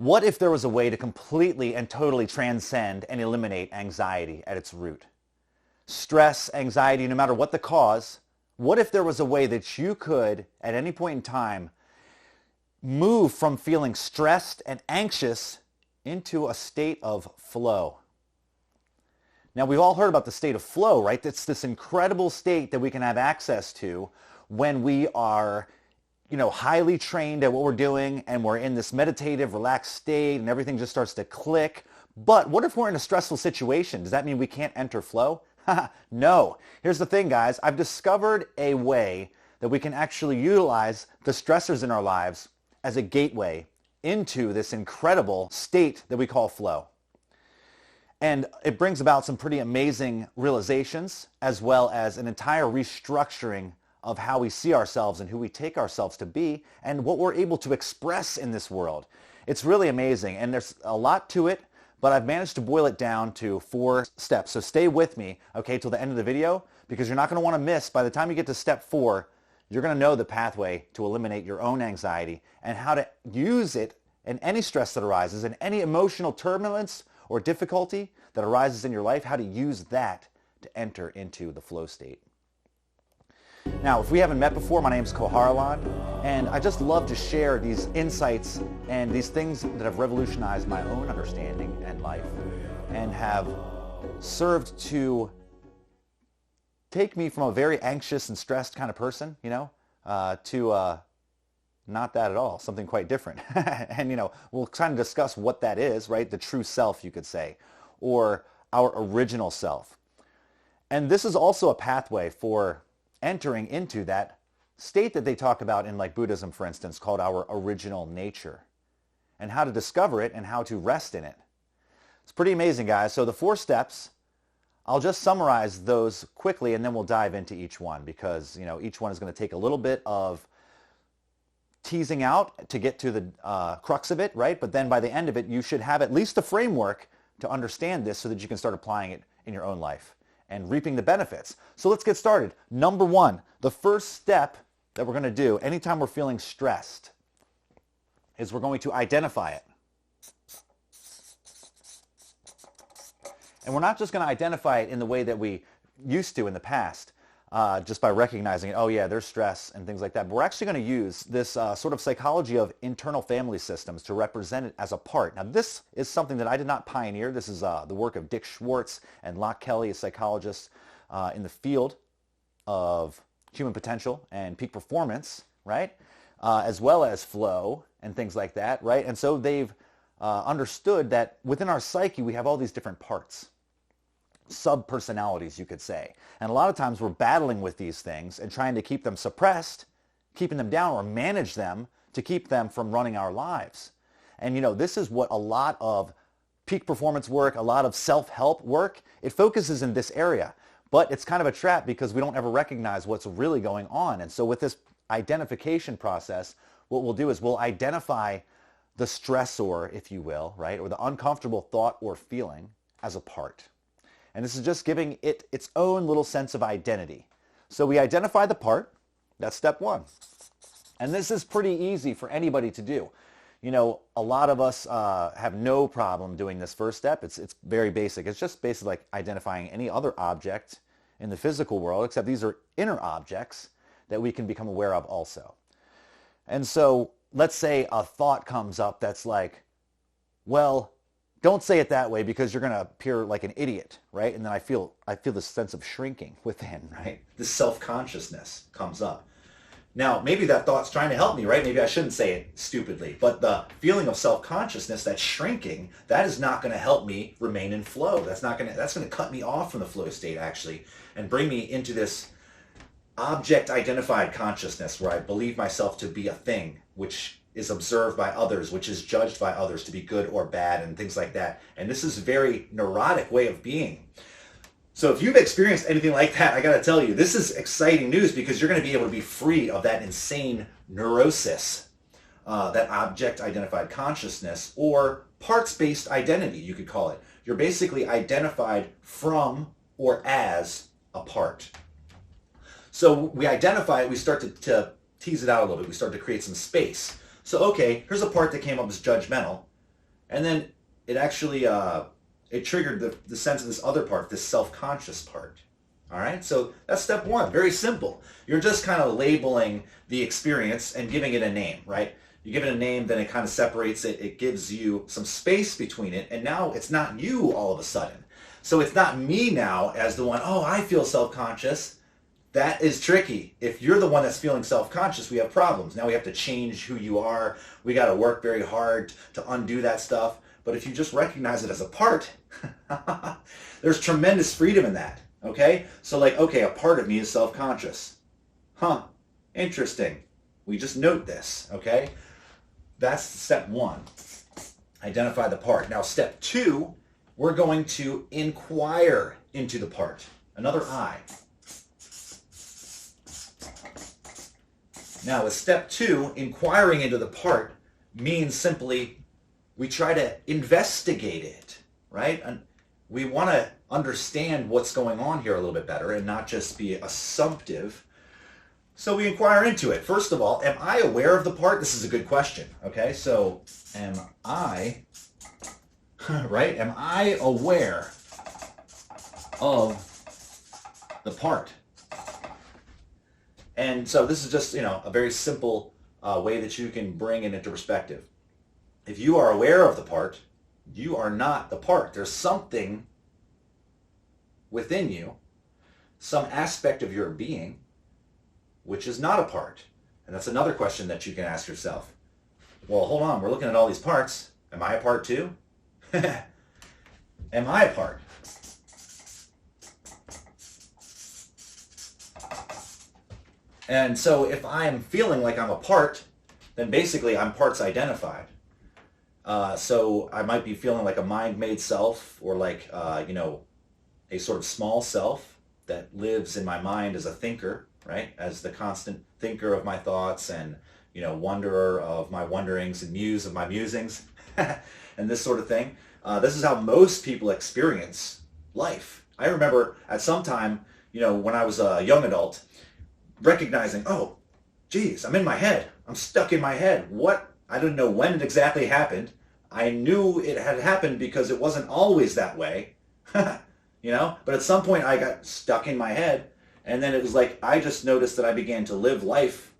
What if there was a way to completely and totally transcend and eliminate anxiety at its root? Stress, anxiety, no matter what the cause, what if there was a way that you could, at any point in time, move from feeling stressed and anxious into a state of flow? Now, we've all heard about the state of flow, right? It's this incredible state that we can have access to when we are, highly trained at what we're doing and we're in this meditative, relaxed state and everything just starts to click. But what if we're in a stressful situation? Does that mean we can't enter flow? No. Here's the thing, guys. I've discovered a way that we can actually utilize the stressors in our lives as a gateway into this incredible state that we call flow. And it brings about some pretty amazing realizations as well as an entire restructuring of how we see ourselves and who we take ourselves to be and what we're able to express in this world. It's really amazing, and there's a lot to it, but I've managed to boil it down to 4 steps. So stay with me, okay, till the end of the video, because you're not going to want to miss. By the time you get to step 4, you're going to know the pathway to eliminate your own anxiety and how to use it in any stress that arises and any emotional turbulence or difficulty that arises in your life, how to use that to enter into the flow state. Now, if we haven't met before, my name is Koharlan, and I just love to share these insights and these things that have revolutionized my own understanding and life and have served to take me from a very anxious and stressed kind of person, to not that at all, something quite different. And, we'll kind of discuss what that is, right? The true self, you could say, or our original self. And this is also a pathway for entering into that state that they talk about in like Buddhism, for instance, called our original nature, and how to discover it and how to rest in it. It's pretty amazing, guys. So the 4 steps, I'll just summarize those quickly and then we'll dive into each one because, each one is going to take a little bit of teasing out to get to the crux of it, right? But then by the end of it, you should have at least a framework to understand this so that you can start applying it in your own life and reaping the benefits. So let's get started. Number 1, the first step that we're going to do anytime we're feeling stressed is we're going to identify it. And we're not just going to identify it in the way that we used to in the past, just by recognizing it, oh yeah, there's stress and things like that. But we're actually going to use this sort of psychology of internal family systems to represent it as a part. Now this is something that I did not pioneer. This is the work of Dick Schwartz and Locke Kelly, a psychologist in the field of human potential and peak performance, right? As well as flow and things like that, right? And so they've understood that within our psyche we have all these different parts. Sub-personalities, you could say. And a lot of times we're battling with these things and trying to keep them suppressed, keeping them down, or manage them to keep them from running our lives. And this is what a lot of peak performance work, a lot of self-help work, it focuses in this area. But it's kind of a trap because we don't ever recognize what's really going on. And so with this identification process, what we'll do is we'll identify the stressor, if you will, right, or the uncomfortable thought or feeling as a part. And this is just giving it its own little sense of identity. So we identify the part. That's step 1. And this is pretty easy for anybody to do. A lot of us have no problem doing this first step. It's very basic. It's just basically like identifying any other object in the physical world, except these are inner objects that we can become aware of also. And so let's say a thought comes up that's like, well, don't say it that way because you're going to appear like an idiot, right? And then I feel this sense of shrinking within, right? This self-consciousness comes up. Now, maybe that thought's trying to help me, right? Maybe I shouldn't say it stupidly, but the feeling of self-consciousness, that shrinking, that is not going to help me remain in flow. That's going to cut me off from the flow state actually and bring me into this object-identified consciousness where I believe myself to be a thing, which is observed by others, which is judged by others to be good or bad and things like that. And this is a very neurotic way of being. So if you've experienced anything like that, I got to tell you, this is exciting news because you're going to be able to be free of that insane neurosis, that object-identified consciousness, or parts-based identity, you could call it. You're basically identified from or as a part. So we identify it, we start to tease it out a little bit, we start to create some space. So okay, here's a part that came up as judgmental. And then it actually, it triggered the sense of this other part, this self-conscious part. All right, so that's step one, very simple. You're just kind of labeling the experience and giving it a name, right? You give it a name, then it kind of separates it. It gives you some space between it, and now it's not you all of a sudden. So it's not me now as the one, oh, I feel self-conscious. That is tricky. If you're the one that's feeling self-conscious, we have problems. Now we have to change who you are. We got to work very hard to undo that stuff. But if you just recognize it as a part, there's tremendous freedom in that. Okay? So like, okay, a part of me is self-conscious. Huh. Interesting. We just note this. Okay? That's step one. Identify the part. Now step two, we're going to inquire into the part. Another I. Now with step two, inquiring into the part means simply we try to investigate it, right? And we want to understand what's going on here a little bit better and not just be assumptive. So we inquire into it. First of all, am I aware of the part? This is a good question, okay? So am I, right? Am I aware of the part? And so this is just, a very simple way that you can bring it into perspective. If you are aware of the part, you are not the part. There's something within you, some aspect of your being, which is not a part. And that's another question that you can ask yourself. Well, hold on, we're looking at all these parts. Am I a part too? Am I a part? And so if I'm feeling like I'm a part, then basically I'm parts identified. So I might be feeling like a mind-made self or like, a sort of small self that lives in my mind as a thinker, right? As the constant thinker of my thoughts and, wonderer of my wonderings and muse of my musings and this sort of thing. This is how most people experience life. I remember at some time, when I was a young adult, recognizing, oh, geez, I'm in my head. I'm stuck in my head. What? I didn't know when it exactly happened. I knew it had happened because it wasn't always that way, But at some point I got stuck in my head, and then it was like I just noticed that I began to live life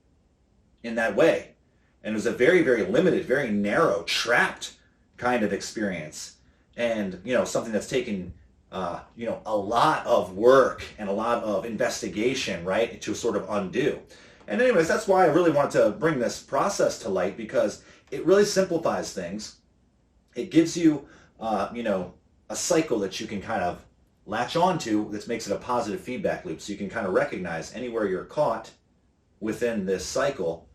in that way. And it was a very, very limited, very narrow, trapped kind of experience. And, something that's taken a lot of work and a lot of investigation, right, to sort of undo. And anyways, that's why I really wanted to bring this process to light, because it really simplifies things. It gives you, a cycle that you can kind of latch onto that makes it a positive feedback loop. So you can kind of recognize anywhere you're caught within this cycle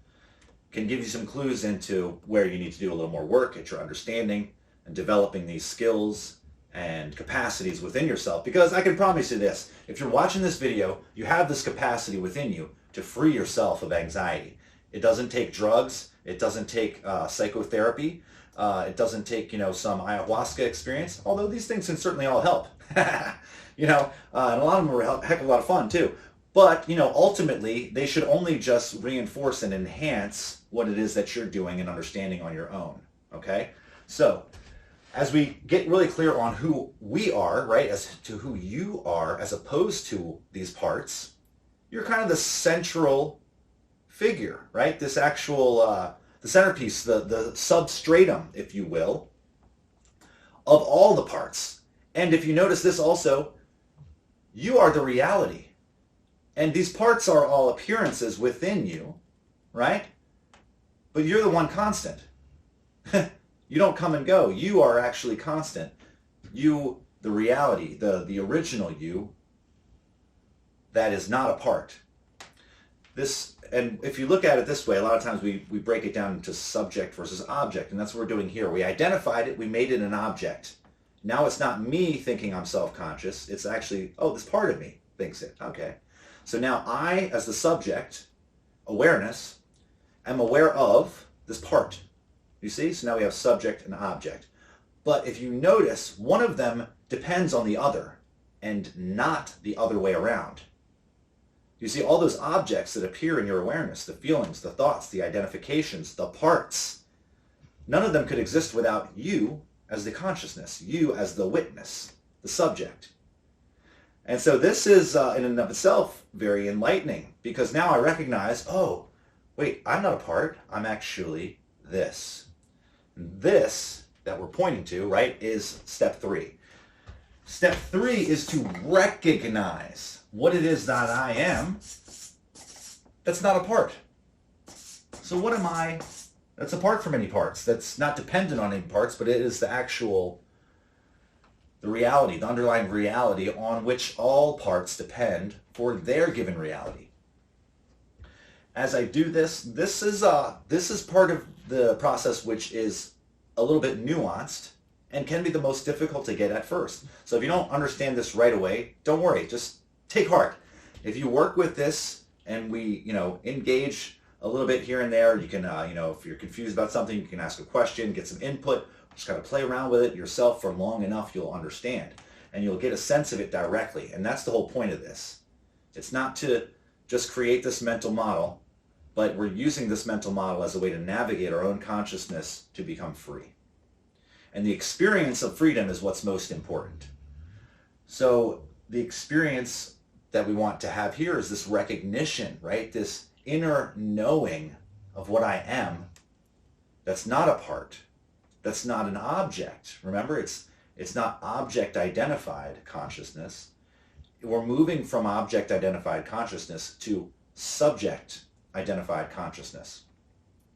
can give you some clues into where you need to do a little more work at your understanding and developing these skills and capacities within yourself. Because I can promise you this, if you're watching this video, you have this capacity within you to free yourself of anxiety. It doesn't take drugs. It doesn't take psychotherapy. It doesn't take, some ayahuasca experience, although these things can certainly all help. And a lot of them are a heck of a lot of fun too. But, ultimately, they should only just reinforce and enhance what it is that you're doing and understanding on your own, okay? So, as we get really clear on who we are, right, as to who you are, as opposed to these parts, you're kind of the central figure, right? This actual, the centerpiece, the substratum, if you will, of all the parts. And if you notice this also, you are the reality. And these parts are all appearances within you, right? But you're the one constant. You don't come and go. You are actually constant. You, the reality, the original you, that is not a part. And if you look at it this way, a lot of times we break it down into subject versus object, and that's what we're doing here. We identified it, we made it an object. Now it's not me thinking I'm self-conscious. It's actually, oh, this part of me thinks it. Okay. So now I, as the subject, awareness, am aware of this part. You see? So now we have subject and object. But if you notice, one of them depends on the other and not the other way around. You see all those objects that appear in your awareness, the feelings, the thoughts, the identifications, the parts. None of them could exist without you as the consciousness, you as the witness, the subject. And so this is, in and of itself, very enlightening, because now I recognize, oh, wait, I'm not a part, I'm actually this. This that we're pointing to, right, is step 3. Step 3 is to recognize what it is that I am that's not a part. So what am I that's apart from any parts, that's not dependent on any parts, but it is the actual, the reality, the underlying reality on which all parts depend for their given reality. As I do this, this is part of the process which is a little bit nuanced and can be the most difficult to get at first. So if you don't understand this right away, don't worry, just take heart. If you work with this and we, engage a little bit here and there, you can, if you're confused about something, you can ask a question, get some input, just kind of play around with it yourself for long enough, you'll understand. And you'll get a sense of it directly. And that's the whole point of this. It's not to just create this mental model, but we're using this mental model as a way to navigate our own consciousness to become free. And the experience of freedom is what's most important. So the experience that we want to have here is this recognition, right? This inner knowing of what I am that's not a part, that's not an object. Remember, it's not object identified consciousness. We're moving from object identified consciousness to subject identified consciousness,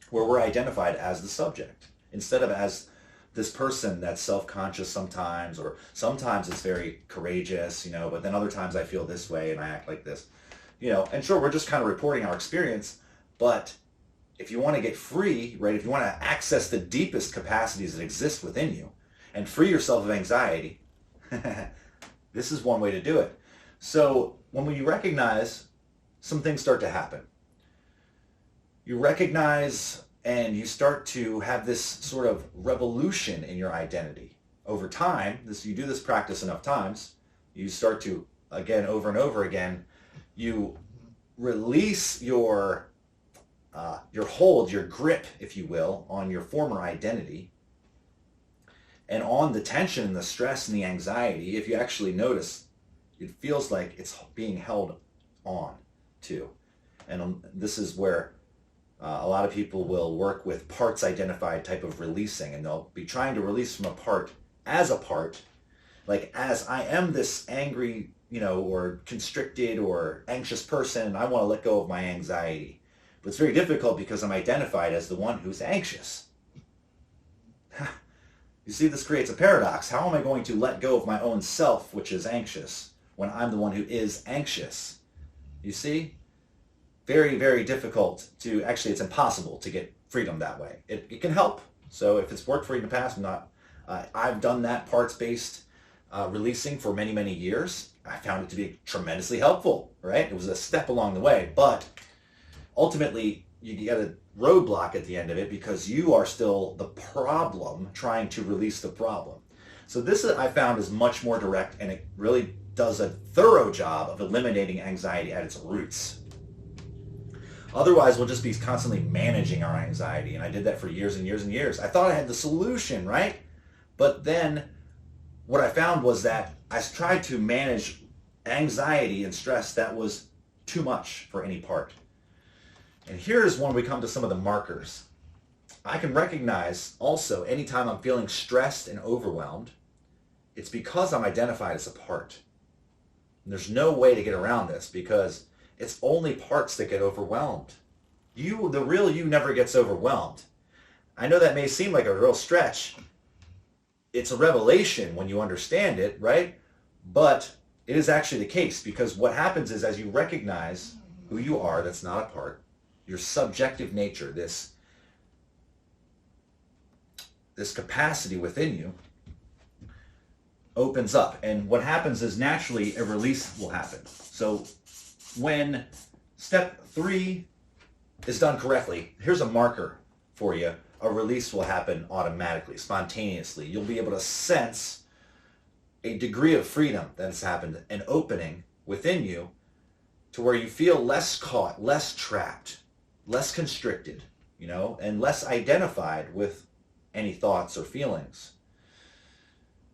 where we're identified as the subject instead of as this person that's self-conscious sometimes, or sometimes it's very courageous, but then other times I feel this way and I act like this, and sure, we're just kind of reporting our experience, but if you want to get free, right, if you want to access the deepest capacities that exist within you and free yourself of anxiety, this is one way to do it. So when you recognize, some things start to happen. You recognize and you start to have this sort of revolution in your identity. Over time, you do this practice enough times, you start to, again, over and over again, you release your hold, your grip, if you will, on your former identity and on the tension and the stress and the anxiety. If you actually notice, it feels like it's being held on to. And this is where a lot of people will work with parts identified type of releasing, and they'll be trying to release from a part, like as I am this angry, or constricted or anxious person, and I want to let go of my anxiety. But it's very difficult because I'm identified as the one who's anxious. You see, this creates a paradox. How am I going to let go of my own self, which is anxious, when I'm the one who is anxious? You see? Very, very difficult to, actually it's impossible to get freedom that way. It can help. So if it's worked for you in the past, I've done that parts-based releasing for many, many years. I found it to be tremendously helpful, right? It was a step along the way, but ultimately you get a roadblock at the end of it because you are still the problem trying to release the problem. So this I found is much more direct, and it really does a thorough job of eliminating anxiety at its roots. Otherwise, we'll just be constantly managing our anxiety, and I did that for years and years and years. I thought I had the solution, right? But then what I found was that I tried to manage anxiety and stress that was too much for any part. And here's when we come to some of the markers. I can recognize also anytime I'm feeling stressed and overwhelmed, it's because I'm identified as a part. And there's no way to get around this because it's only parts that get overwhelmed. The real you never gets overwhelmed. I know that may seem like a real stretch. It's a revelation when you understand it, right? But it is actually the case, because what happens is as you recognize who you are, that's not a part, your subjective nature, this capacity within you opens up. And what happens is naturally a release will happen. So when step 3 is done correctly, here's a marker for you. A release will happen automatically, spontaneously. You'll be able to sense a degree of freedom that has happened, an opening within you to where you feel less caught, less trapped, less constricted, and less identified with any thoughts or feelings.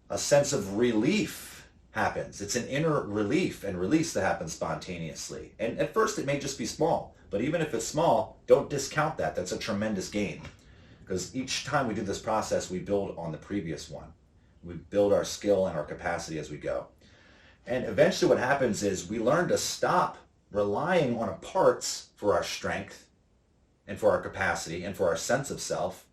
a sense of relief happens. It's an inner relief and release that happens spontaneously. And at first it may just be small, but even if it's small, don't discount that. That's a tremendous gain. Because each time we do this process, we build on the previous one. We build our skill and our capacity as we go. And eventually what happens is we learn to stop relying on parts for our strength and for our capacity and for our sense of self,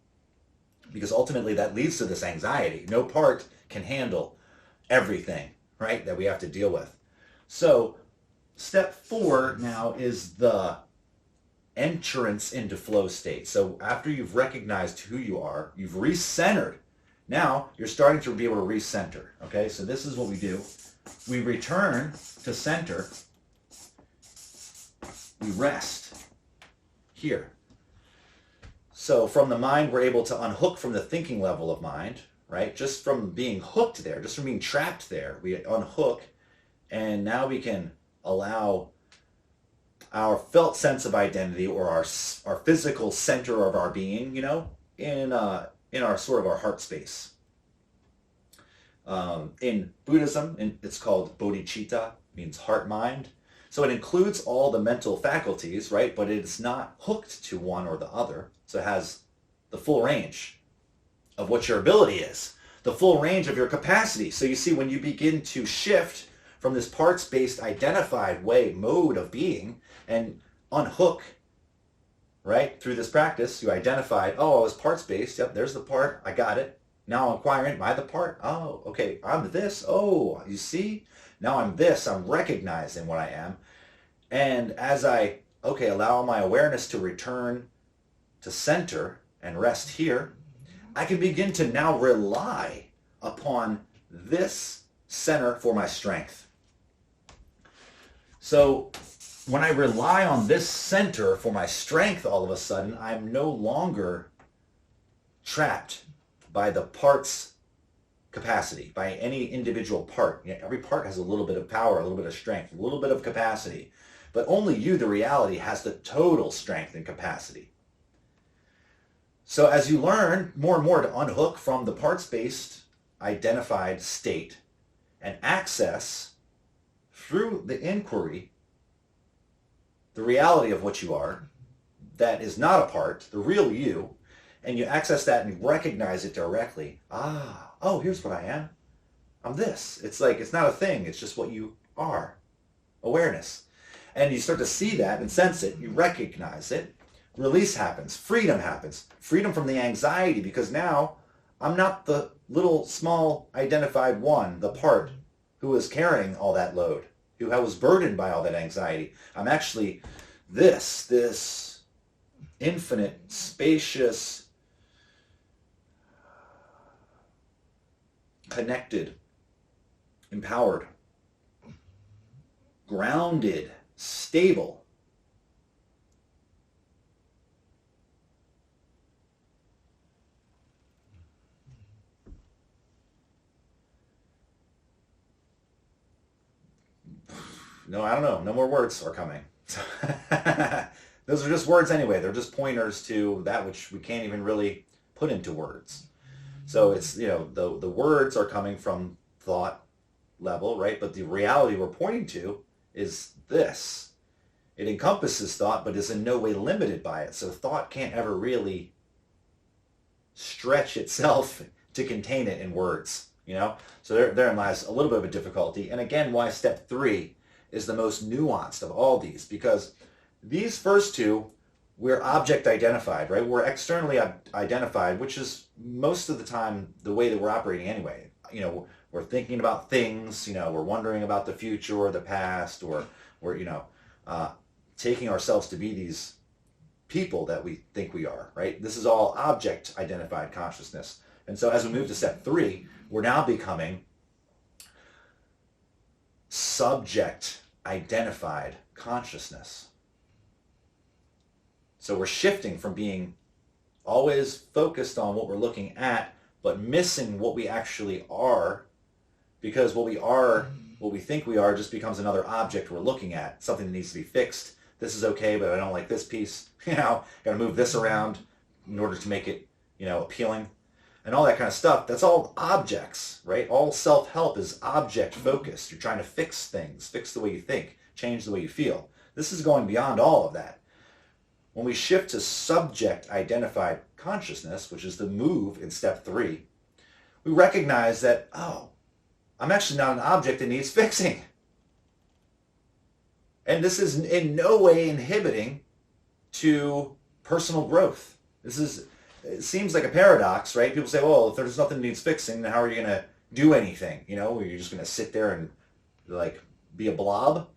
because ultimately that leads to this anxiety. No part can handle everything, right, that we have to deal with. So step 4 now is the entrance into flow state. So after you've recognized who you are, you've recentered. Now you're starting to be able to recenter. Okay, so this is what we do. We return to center. We rest here. So from the mind, we're able to unhook from the thinking level of mind, right? Just from being hooked there, just from being trapped there, we unhook, and now we can allow our felt sense of identity, or our physical center of our being, in our sort of our heart space. In Buddhism, it's called bodhicitta, means heart mind. So it includes all the mental faculties, right? But it's not hooked to one or the other. So it has the full range of what your ability is, the full range of your capacity. So you see, when you begin to shift from this parts-based identified mode of being and unhook, right, through this practice, you identified, oh, I was parts-based. Yep, there's the part. I got it. Now I'm acquiring, am I the part? Oh, okay, I'm this. Oh, you see? Now I'm this. I'm recognizing what I am. And as I, allow my awareness to return to center and rest here, I can begin to now rely upon this center for my strength. So when I rely on this center for my strength, all of a sudden, I'm no longer trapped by the part's capacity, by any individual part. Every part has a little bit of power, a little bit of strength, a little bit of capacity. But only you, the reality, has the total strength and capacity. So as you learn more and more to unhook from the parts-based identified state and access through the inquiry the reality of what you are, that is not a part, the real you, and you access that and recognize it directly. Oh, here's what I am. I'm this. It's like, it's not a thing. It's just what you are. Awareness. And you start to see that and sense it. You recognize it. Release happens. Freedom happens. Freedom from the anxiety, because now I'm not the little small identified one, the part who was carrying all that load, who was burdened by all that anxiety. I'm actually this infinite, spacious, connected, empowered, grounded, stable. No, I don't know. No more words are coming. Those are just words anyway. They're just pointers to that which we can't even really put into words. So it's, the words are coming from thought level, right? But the reality we're pointing to is this. It encompasses thought, but is in no way limited by it. So thought can't ever really stretch itself to contain it in words, So therein lies a little bit of a difficulty. And again, why step 3 is the most nuanced of all these, because these first two, we're object identified, right? We're externally identified, which is most of the time the way that we're operating anyway. We're thinking about things, we're wondering about the future or the past, or we're, taking ourselves to be these people that we think we are, right? This is all object identified consciousness. And so as we move to step 3, we're now becoming subject identified consciousness. So we're shifting from being always focused on what we're looking at, but missing what we actually are, because what we are, what we think we are, just becomes another object we're looking at, something that needs to be fixed. This is okay, but I don't like this piece. Got to move this around in order to make it, appealing. and all that kind of stuff. That's all objects, right? All self-help is object focused. You're trying to fix things, fix the way you think, change the way you feel. This is going beyond all of that. When we shift to subject identified consciousness, which is the move in step 3, we recognize that, oh, I'm actually not an object that needs fixing. And this is in no way inhibiting to personal growth. It seems like a paradox, right? People say, well, if there's nothing that needs fixing, then how are you going to do anything? You know, you're just going to sit there and like be a blob.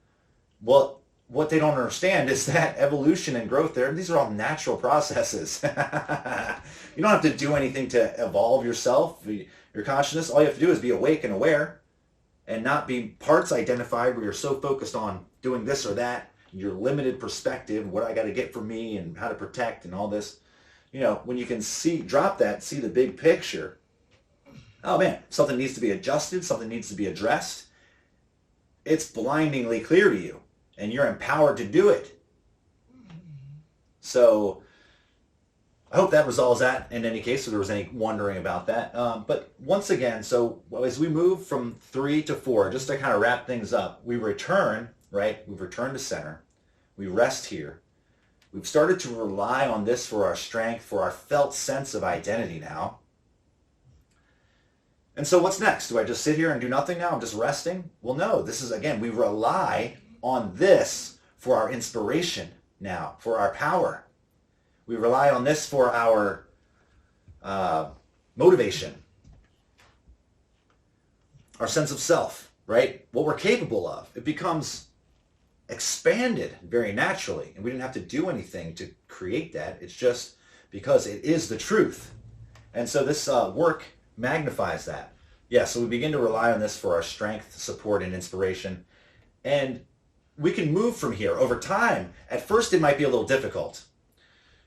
Well, what they don't understand is that evolution and growth these are all natural processes. You don't have to do anything to evolve yourself, your consciousness. All you have to do is be awake and aware and not be parts identified where you're so focused on doing this or that, your limited perspective, what I got to get from me and how to protect and all this. You know, when you can drop that, see the big picture, oh man, something needs to be adjusted, something needs to be addressed. It's blindingly clear to you, and you're empowered to do it. So I hope that resolves that in any case, if there was any wondering about that. But once again, so as we move from 3 to 4, just to kind of wrap things up, we return, right? We've returned to center. We rest here. We've started to rely on this for our strength, for our felt sense of identity now. And so what's next? Do I just sit here and do nothing now? I'm just resting? Well, no. This is, again, we rely on this for our inspiration now, for our power. We rely on this for our motivation, our sense of self, right? What we're capable of. It becomes expanded very naturally, and we didn't have to do anything to create that. It's just because it is the truth. And so this work magnifies that. Yeah, so we begin to rely on this for our strength, support, and inspiration. And we can move from here over time. At first, it might be a little difficult.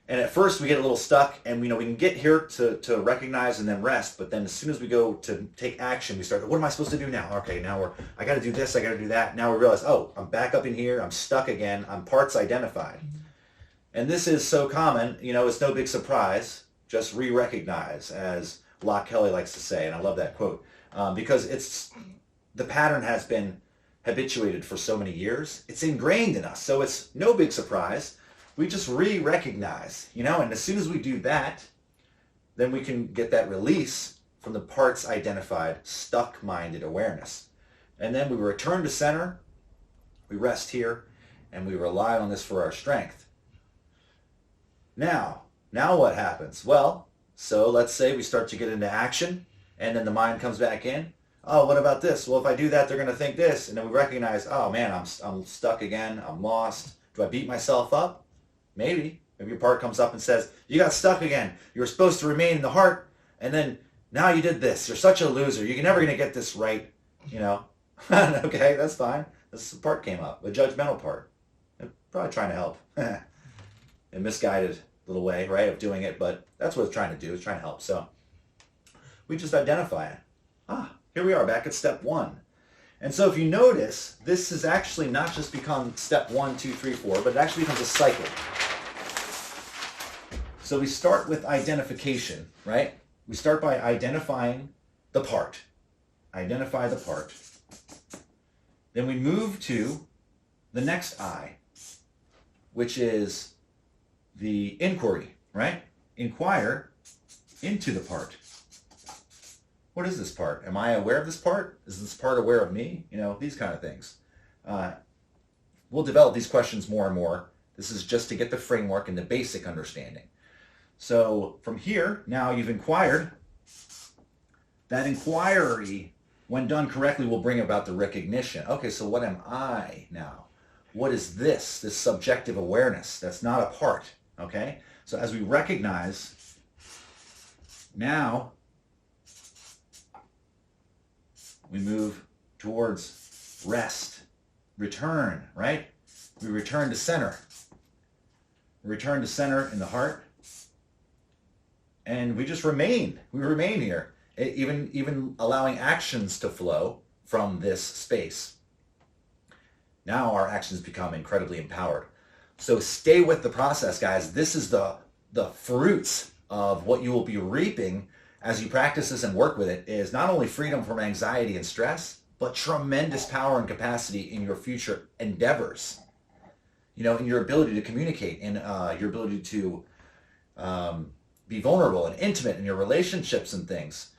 And at first, we get a little stuck, and we can get here to recognize and then rest. But then as soon as we go to take action, we start, what am I supposed to do now? Okay, now I got to do this, I got to do that. Now we realize, oh, I'm back up in here, I'm stuck again, I'm parts identified. And this is so common, it's no big surprise. Just re-recognize, as Locke Kelly likes to say, and I love that quote, because the pattern has been habituated for so many years. It's ingrained in us, so it's no big surprise. We just re-recognize, and as soon as we do that, then we can get that release from the parts identified, stuck-minded awareness. And then we return to center, we rest here, and we rely on this for our strength. Now what happens? Well, so let's say we start to get into action, and then the mind comes back in. Oh, what about this? Well, if I do that, they're going to think this. And then we recognize, oh man, I'm stuck again, I'm lost. Do I beat myself up? Maybe your part comes up and says, you got stuck again. You were supposed to remain in the heart, and then now you did this. You're such a loser. You're never going to get this right, Okay, that's fine. This part came up, a judgmental part. I'm probably trying to help. A misguided little way, right, of doing it, but that's what it's trying to do. It's trying to help. So we just identify it. Here we are back at step 1. And so if you notice, this has actually not just become step 1, 2, 3, 4, but it actually becomes a cycle. So we start with identification, right? We start by identifying the part. Identify the part. Then we move to the next I, which is the inquiry, right? Inquire into the part. What is this part? Am I aware of this part? Is this part aware of me? These kind of things. We'll develop these questions more and more. This is just to get the framework and the basic understanding. So from here, now you've inquired. That inquiry, when done correctly, will bring about the recognition. Okay, so what am I now? What is this subjective awareness? That's not a part, okay? So as we recognize, now we move towards rest, return, right? We return to center. We return to center in the heart. And we just remain. We remain here, even allowing actions to flow from this space. Now our actions become incredibly empowered. So stay with the process, guys. This is the fruits of what you will be reaping as you practice this and work with it is not only freedom from anxiety and stress, but tremendous power and capacity in your future endeavors. You know, in your ability to communicate, in your ability to be vulnerable and intimate in your relationships and things.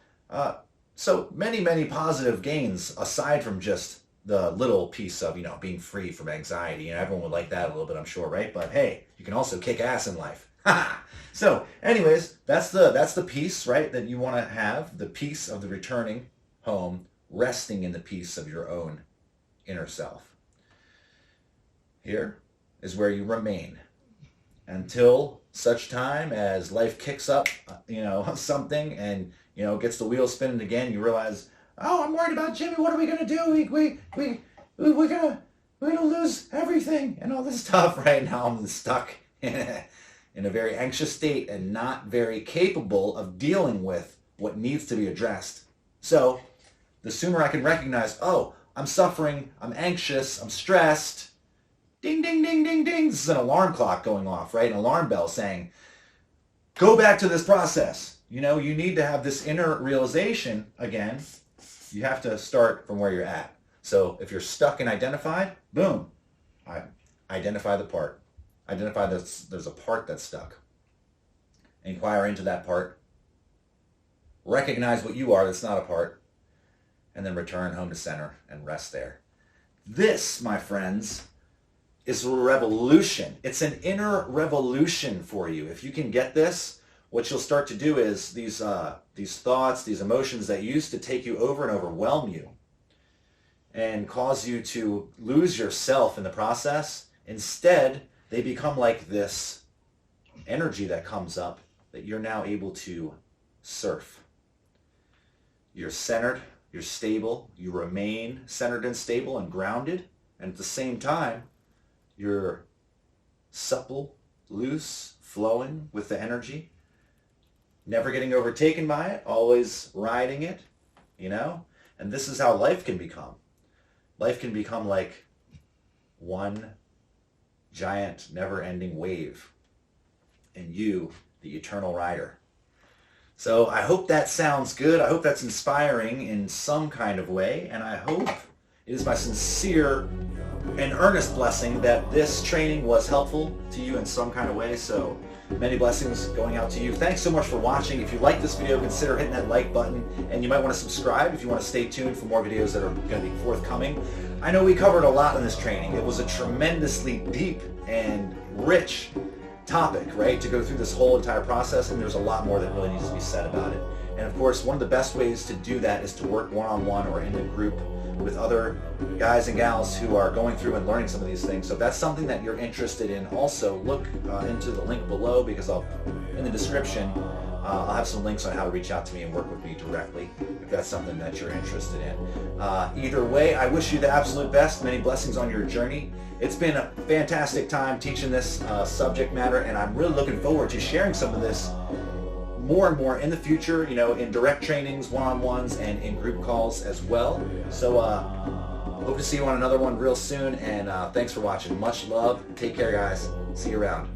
So many positive gains aside from just the little piece of, you know, being free from anxiety. And everyone would like that a little bit, I'm sure, right? But hey, you can also kick ass in life. So anyways, that's the peace, right, that you want to have, the peace of the returning home, resting in the peace of your own inner self. Here is where you remain until such time as life kicks up, you know, something and, you know, gets the wheels spinning again. You realize, oh, I'm worried about Jimmy. What are we gonna do? We're gonna lose everything and all this stuff. Right now, I'm stuck in a very anxious state and not very capable of dealing with what needs to be addressed. So, the sooner I can recognize, oh, I'm suffering, I'm anxious, I'm stressed. Ding, ding, ding, ding, ding. This is an alarm clock going off, right? An alarm bell saying, go back to this process. You know, you need to have this inner realization again. You have to start from where you're at. So if you're stuck and identified, boom, identify the part. Identify that there's a part that's stuck. Inquire into that part. Recognize what you are that's not a part. And then return home to center and rest there. This, my friends, is a revolution. It's an inner revolution for you. If you can get this, what you'll start to do is these thoughts, these emotions that used to take you over and overwhelm you and cause you to lose yourself in the process, instead, they become like this energy that comes up that you're now able to surf. You're centered, you're stable, you remain centered and stable and grounded, and at the same time, you're supple, loose, flowing with the energy, never getting overtaken by it, always riding it, you know? And this is how life can become. Life can become like one giant, never-ending wave, and you, the eternal rider. So I hope that sounds good. I hope that's inspiring in some kind of way, and I hope it is my sincere and earnest blessing that this training was helpful to you in some kind of way. So many blessings going out to you. Thanks so much for watching. If you like this video, consider hitting that like button, and you might want to subscribe if you want to stay tuned for more videos that are going to be forthcoming. I know we covered a lot in this training. It was a tremendously deep and rich topic, right, to go through this whole entire process, and there's a lot more that really needs to be said about it. And of course, one of the best ways to do that is to work one-on-one or in a group with other guys and gals who are going through and learning some of these things. So if that's something that you're interested in, also look into the link below, because in the description I'll have some links on how to reach out to me and work with me directly if that's something that you're interested in. Either way, I wish you the absolute best. Many blessings on your journey. It's been a fantastic time teaching this subject matter, and I'm really looking forward to sharing some of this more and more in the future, you know, in direct trainings, one-on-ones, and in group calls as well. So hope to see you on another one real soon, and thanks for watching. Much love. Take care, guys. See you around.